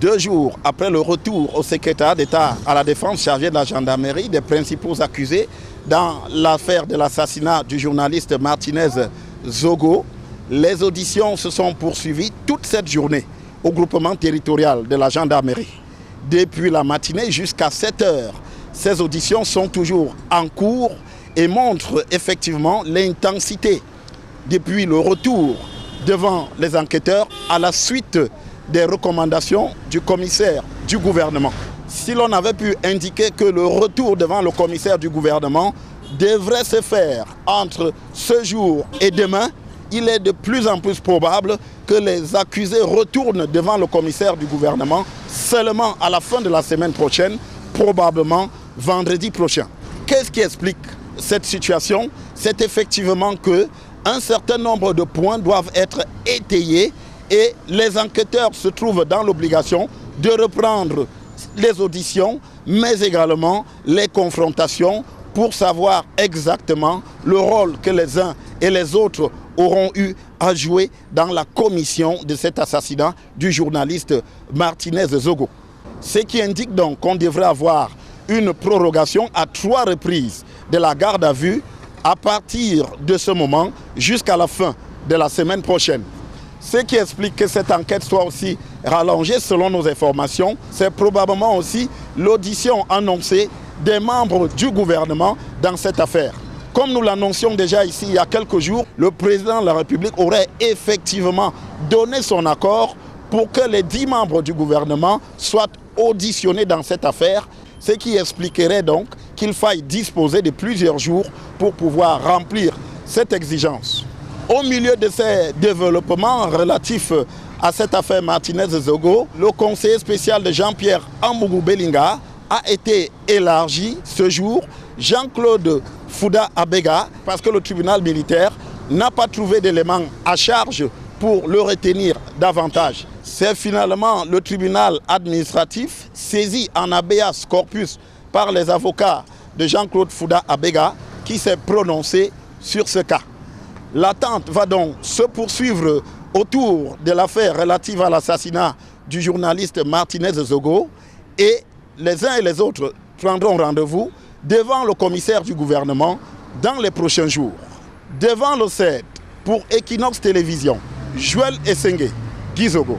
2 jours après le retour au secrétariat d'État à la défense chargé de la gendarmerie des principaux accusés dans l'affaire de l'assassinat du journaliste Martinez Zogo, les auditions se sont poursuivies toute cette journée au groupement territorial de la gendarmerie. Depuis la matinée jusqu'à 7 heures, ces auditions sont toujours en cours et montrent effectivement l'intensité depuis le retour devant les enquêteurs à la suite des recommandations du commissaire du gouvernement. Si l'on avait pu indiquer que le retour devant le commissaire du gouvernement devrait se faire entre ce jour et demain, il est de plus en plus probable que les accusés retournent devant le commissaire du gouvernement seulement à la fin de la semaine prochaine, probablement vendredi prochain. Qu'est-ce qui explique cette situation? C'est effectivement qu'un certain nombre de points doivent être étayés et les enquêteurs se trouvent dans l'obligation de reprendre les auditions, mais également les confrontations pour savoir exactement le rôle que les uns et les autres auront eu à jouer dans la commission de cet assassinat du journaliste Martinez Zogo. Ce qui indique donc qu'on devrait avoir une prorogation à 3 reprises de la garde à vue à partir de ce moment jusqu'à la fin de la semaine prochaine. Ce qui explique que cette enquête soit aussi rallongée selon nos informations, c'est probablement aussi l'audition annoncée des membres du gouvernement dans cette affaire. Comme nous l'annoncions déjà ici il y a quelques jours, le président de la République aurait effectivement donné son accord pour que les 10 membres du gouvernement soient auditionnés dans cette affaire, ce qui expliquerait donc qu'il faille disposer de plusieurs jours pour pouvoir remplir cette exigence. Au milieu de ces développements relatifs à cette affaire Martinez Zogo, le conseiller spécial de Jean-Pierre Amougou Belinga a été élargi ce jour, Jean-Claude Fouda Abega, parce que le tribunal militaire n'a pas trouvé d'éléments à charge pour le retenir davantage. C'est finalement le tribunal administratif saisi en habeas corpus par les avocats de Jean-Claude Fouda Abega qui s'est prononcé sur ce cas. L'attente va donc se poursuivre autour de l'affaire relative à l'assassinat du journaliste Martinez Zogo et les uns et les autres prendront rendez-vous devant le commissaire du gouvernement dans les prochains jours. Devant le CED, pour Equinox Télévision, Joël Essengue, Guy Zogo.